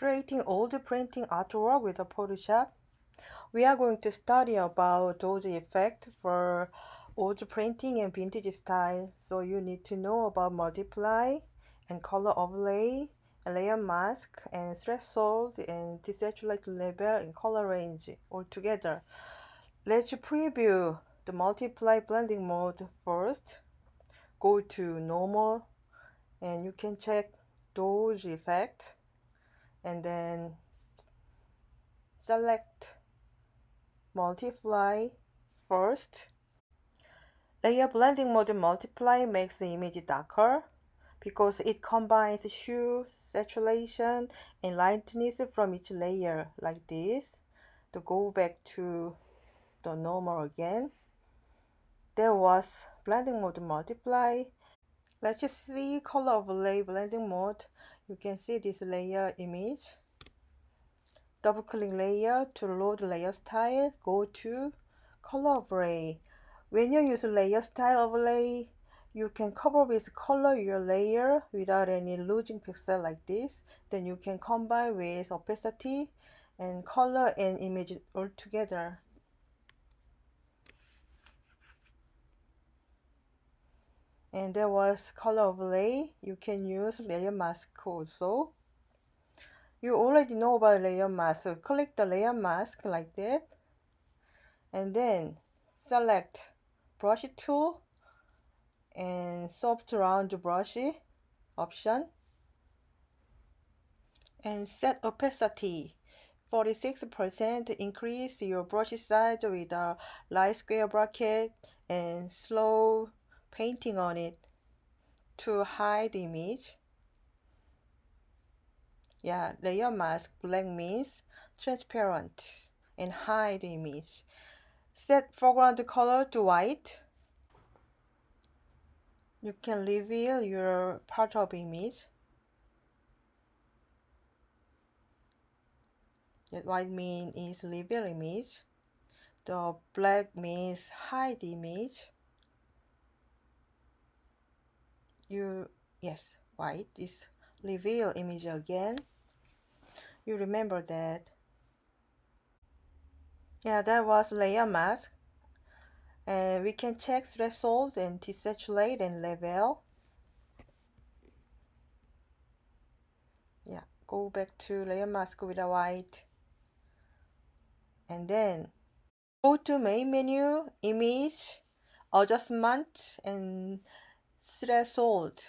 Creating old printing artwork with a Photoshop. We are going to study about those effects for old printing and vintage style. So you need to know about multiply and color overlay and layer mask and threshold and desaturate level and color range all together. Let's preview the multiply blending mode first. Go to normal and you can check those effects and then select multiply first. Layer blending mode multiply makes the image darker because it combines hue, saturation, and lightness from each layer like this. To go back to the normal again. There was blending mode multiply. Let's just see color overlay blending mode. You can see this layer image. Double click layer to load layer style. Go to ColorOveray. When you use layer style overlay, you can cover with color your layer without any losing pixel like this. Then you can combine with opacity and color and image all together. And there was color overlay. You can use layer mask also. You already know about layer mask. So click the layer mask like that. And then select brush tool and soft round brush option. And set opacity 46%. Increase your brush size with a light square bracket and slow painting on it to hide the image. Yeah, layer mask black means transparent and hide the image. Set foreground color to white. You can reveal your part of image. That white means is reveal image. The black means hide image. Yes, white is reveal image again. You remember that. Yeah, that was layer mask. And we can check threshold and desaturate and level. Yeah, go back to layer mask with a white. And then go to main menu, image, adjustment, and threshold.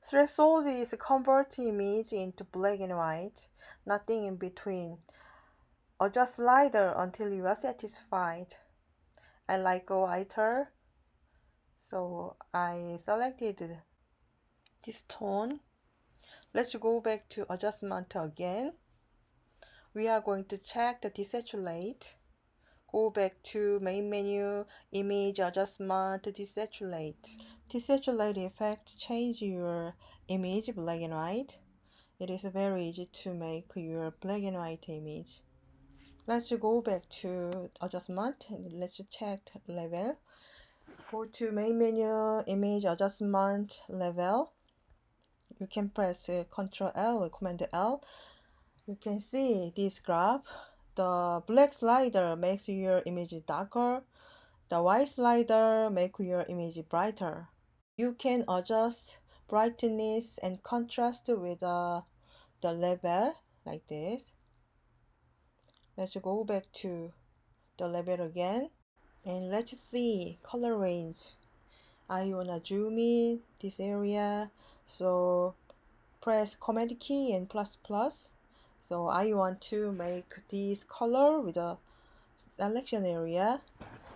Threshold is convert image into black and white, nothing in between. Adjust slider until you are satisfied. I like a whiter, so I selected this tone. Let's go back to adjustment again. We are going to check the desaturate. Go back to main menu, image adjustment, desaturate. Desaturate effect change your image black and white. It is very easy to make your black and white image. Let's go back to adjustment and let's check level. Go to main menu, image adjustment level. You can press Ctrl L or Command L. You can see this graph. The black slider makes your image darker. The white slider makes your image brighter. You can adjust brightness and contrast with the level like this. Let's go back to the level again. And let's see color range. I wanna zoom in this area. So press Command key and ++. So I want to make this color with a selection area.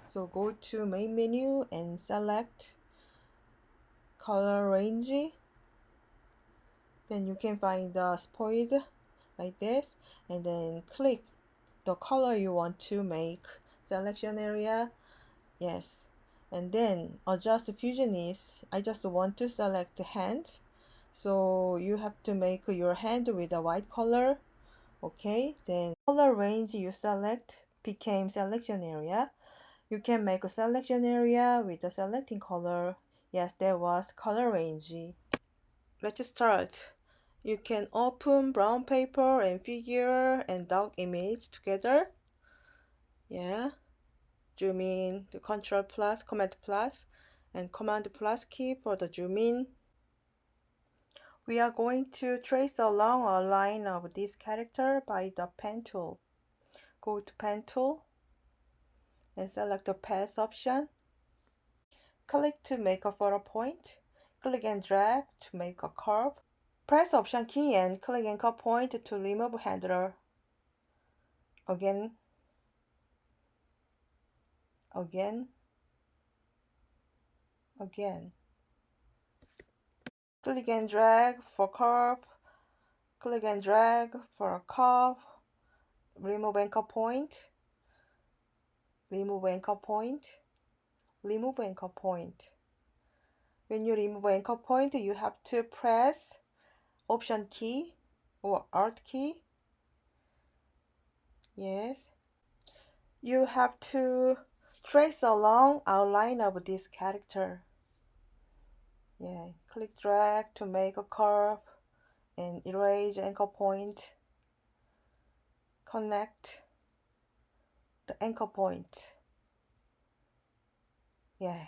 So go to main menu and select color range. Then you can find the spoiled like this and then click the color you want to make selection area. Yes, and then adjust fusionist. I just want to select hand, so you have to make your hand with a white color. Okay, then color range you select became selection area. You can make a selection area with the selecting color. Yes, there was color range. Let's start. You can open brown paper and figure and dog image together. Yeah. Zoom in, the Control plus, Command plus, and Command plus key for the zoom in. We are going to trace along a line of this character by the pen tool. Go to pen tool and select the path option. Click to make a photo point. Click and drag to make a curve. Press option key and click anchor point to remove handler. Again, again, again. Click and drag for curve. Click and drag for a curve. Remove anchor point. Remove anchor point. Remove anchor point. When you remove anchor point, you have to press option key or alt key. Yes. You have to trace along outline of this character. Yeah. Click drag to make a curve and erase anchor point. Connect the anchor point. Yeah.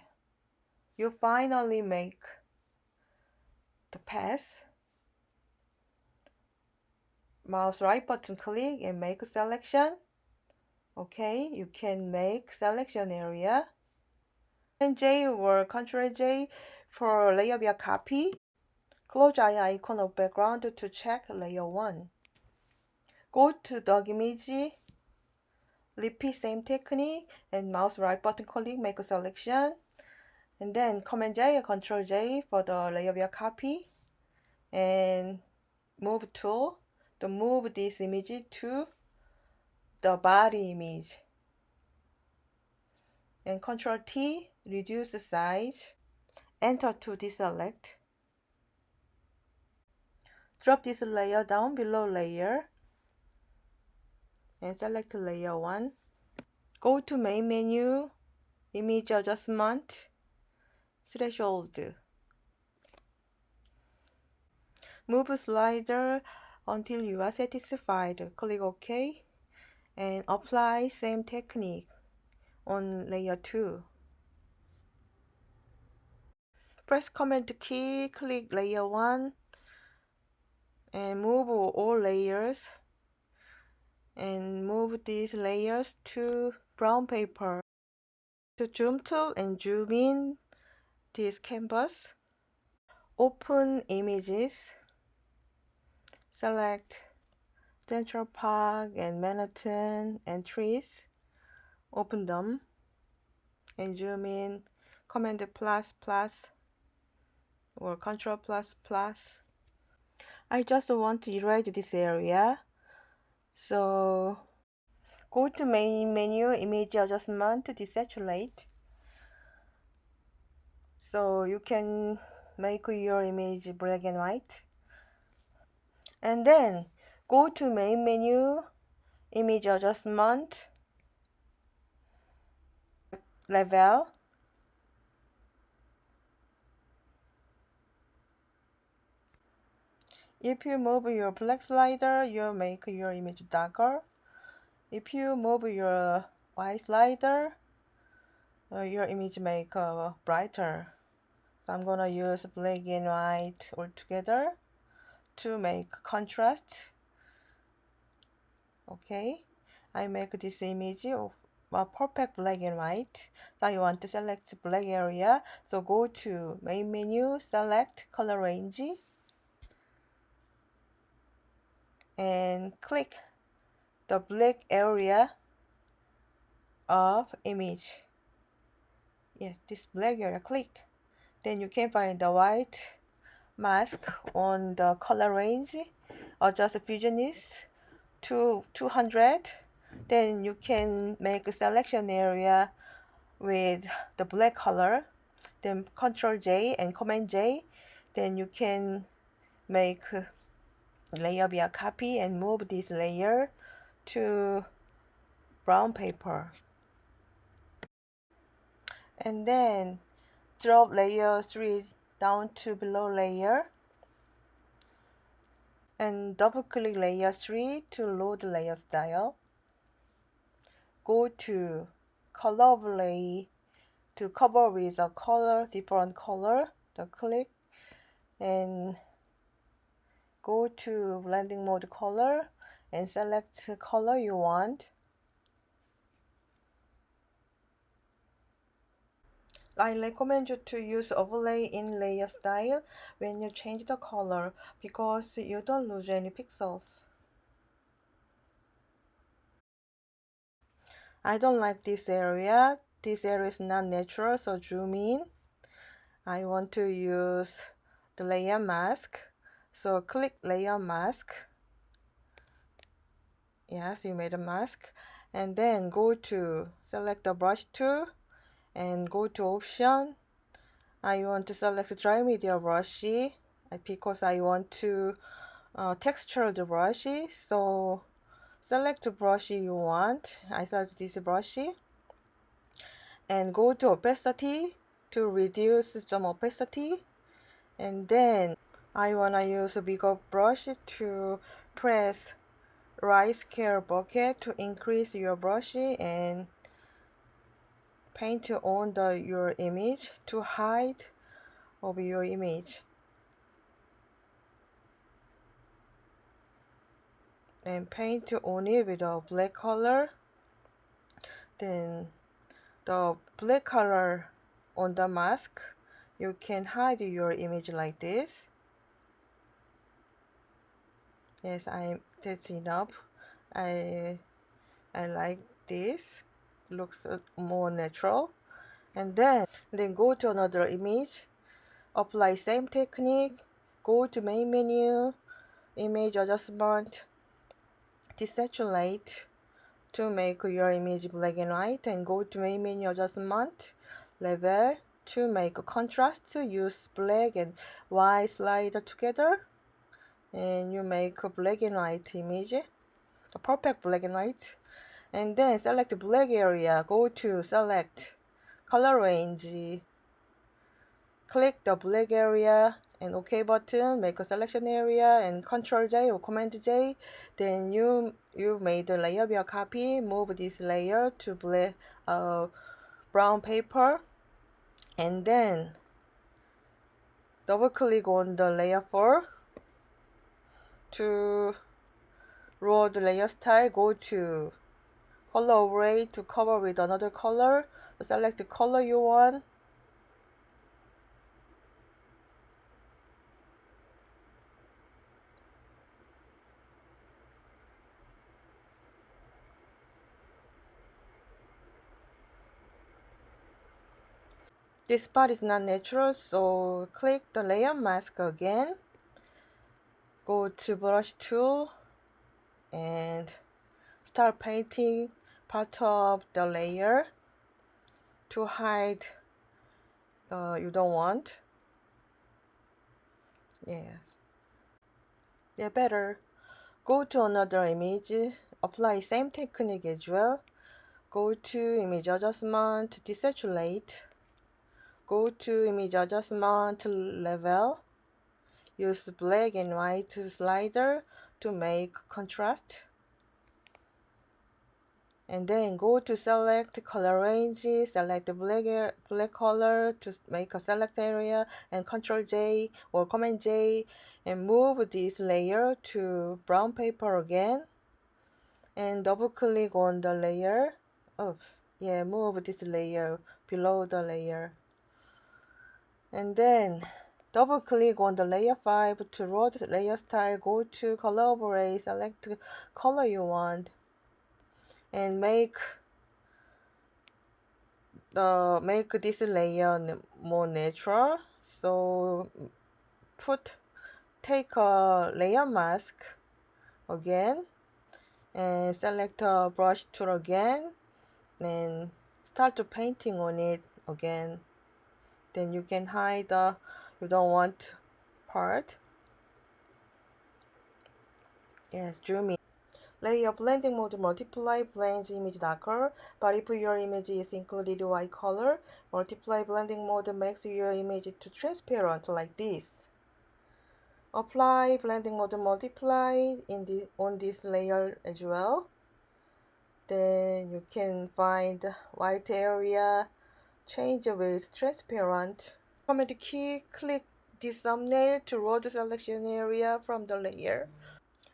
You finally make the path. Mouse right button click and make a selection. Okay, you can make selection area. Command J or Control J for layer via copy. Close eye icon of background to check layer 1. Go to dog image, repeat same technique, and mouse right button click, make a selection. And then Command J or Control J for the layer via copy. And move tool to move this image to the body image. And Control T, reduce the size. Enter to deselect. Drop this layer down below layer and select layer 1. Go to main menu, image adjustment, threshold. Move slider until you are satisfied. Click OK and apply same technique on layer 2. Press Command key, click layer 1 and move all layers and move these layers to brown paper. To zoom tool and zoom in this canvas. Open images. Select Central Park and Manhattan and trees. Open them and zoom in. Command plus plus or Control plus plus. I just want to erase this area. So go to main menu, image adjustment, desaturate. So you can make your image black and white. And then go to main menu, image adjustment, level. If you move your black slider, you make your image darker. If you move your white slider, your image make brighter. So I'm gonna use black and white altogether to make contrast. Okay, I make this image of perfect black and white. So I want to select black area. So go to main menu, select color range, and click the black area of image. Yes, this black area, click. Then you can find the white mask on the color range. Adjust fusionist to 200. Then you can make a selection area with the black color. Then Control J and Command J. Then you can make layer via copy and move this layer to brown paper. And then drop layer 3 down to below layer. And double click layer 3 to load layer style. Go to ColorOveray to cover with a color, different color. Click and go to blending mode color and select the color you want. I recommend you to use overlay in layer style when you change the color because you don't lose any pixels. I don't like this area. This area is not natural, so zoom in. I want to use the layer mask. So click layer mask. Yes, you made a mask. And then go to select the brush tool and go to option. I want to select dry media brushy because I want to texture the brushy. So select the brushy you want. I select this brushy and go to opacity to reduce some opacity. And then I want to use a bigger brush to press right scale bucket to increase your brush and paint on your image to hide of your image. And paint on it with a black color. Then the black color on the mask, you can hide your image like this. Yes, that's enough. I like this. Looks more natural. And then go to another image. Apply same technique. Go to main menu, image adjustment, desaturate to make your image black and white, and go to main menu adjustment, level to make a contrast. Use black and white slider together, and you make a black and white image, a perfect black and white. And then select black area. Go to select color range. Click the black area and OK button, make a selection area and Ctrl J or Command J. Then you made the layer via copy. Move this layer to black brown paper, and then double click on the layer 4 to roll the layer style. Go to ColorOveray to cover with another color. Select the color you want. This part is not natural, so click the layer mask again. Go to brush tool and start painting part of the layer to hide you don't want. Yes. Yeah, better. Go to another image, apply same technique as well. Go to image adjustment, desaturate. Go to image adjustment level. Use black and white slider to make contrast. And then go to select color range, select the black color to make a select area, and Ctrl J or Command J, and move this layer to brown paper again, and double click on the layer. Oops, yeah, move this layer below the layer, and then double click on the layer 5 to roll the layer style. Go to ColorOveray, select the color you want, and make this layer more natural. So take a layer mask again and select a brush tool again and start to painting on it again. Then you can hide the you don't want part. Yes, zoom in. Layer blending mode multiply blends image darker, but if your image is included white color, multiply blending mode makes your image to transparent like this. Apply blending mode multiply on this layer as well. Then you can find white area, change with transparent. Command key, click this thumbnail to roll the selection area from the layer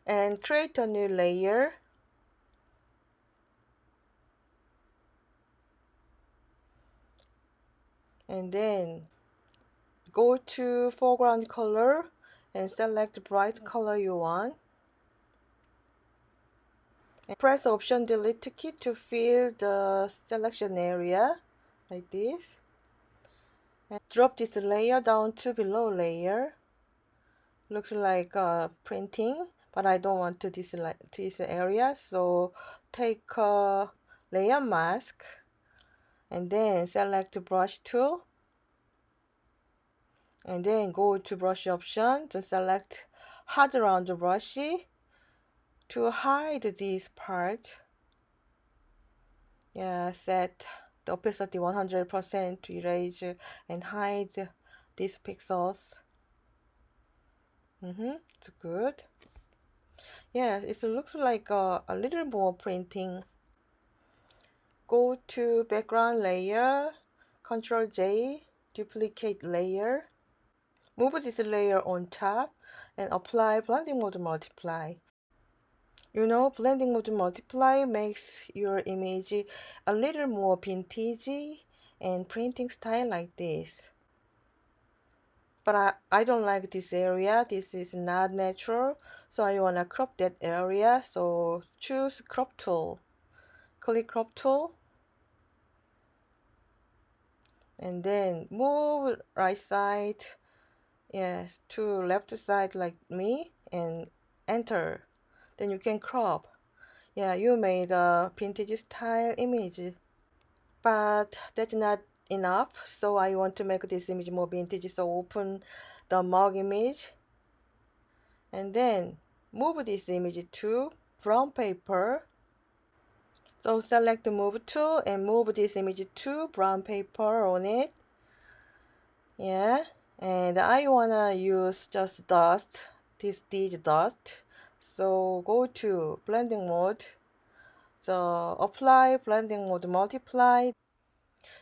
and create a new layer. And then go to foreground color and select the bright color you want. And press Option Delete key to fill the selection area like this. And drop this layer down to below layer. Looks like printing, but I don't want to this area, so take a layer mask and then select the brush tool and then go to brush option to select hard round brush to hide this part. Yeah, set the opacity 100% to erase and hide these pixels. It's good. Yeah, it looks like a little more printing. Go to background layer, Ctrl J, duplicate layer. Move this layer on top and apply blending mode multiply. You know, blending mode multiply makes your image a little more vintage and printing style like this. But I don't like this area. This is not natural, so I want to crop that area. So choose crop tool. Click crop tool and then move right side, yes, to left side like me and enter. Then you can crop. Yeah, you made a vintage style image. But that's not enough, so I want to make this image more vintage. So open the mug image and then move this image to brown paper. So select the move tool and move this image to brown paper on it. Yeah, and I wanna use just dust, this dust. So go to blending mode. So apply blending mode multiply.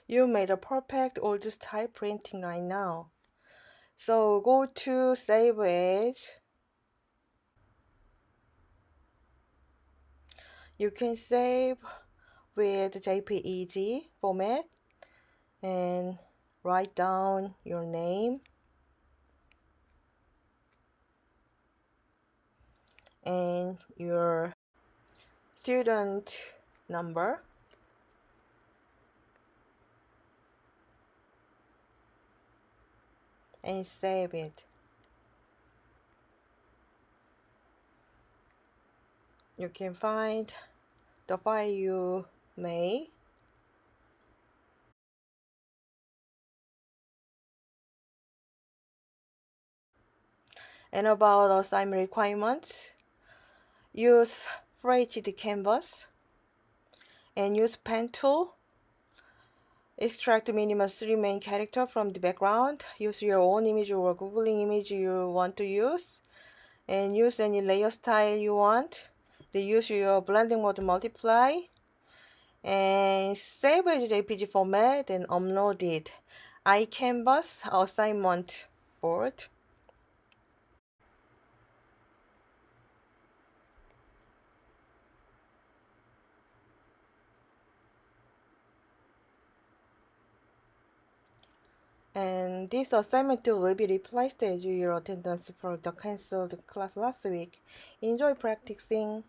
You made a perfect old style printing right now. So go to save as. You can save with JPEG format and write down your name and your student number and save it. You can find the file you made. And about assignment requirements, use Full HD canvas and use pen tool. Extract minimum 3 main characters from the background. Use your own image or Googling image you want to use. And use any layer style you want. Then use your blending mode multiply. And save as JPG format and upload it. iCanvas assignment board. And this assignment will be replaced as your attendance for the cancelled class last week. Enjoy practicing.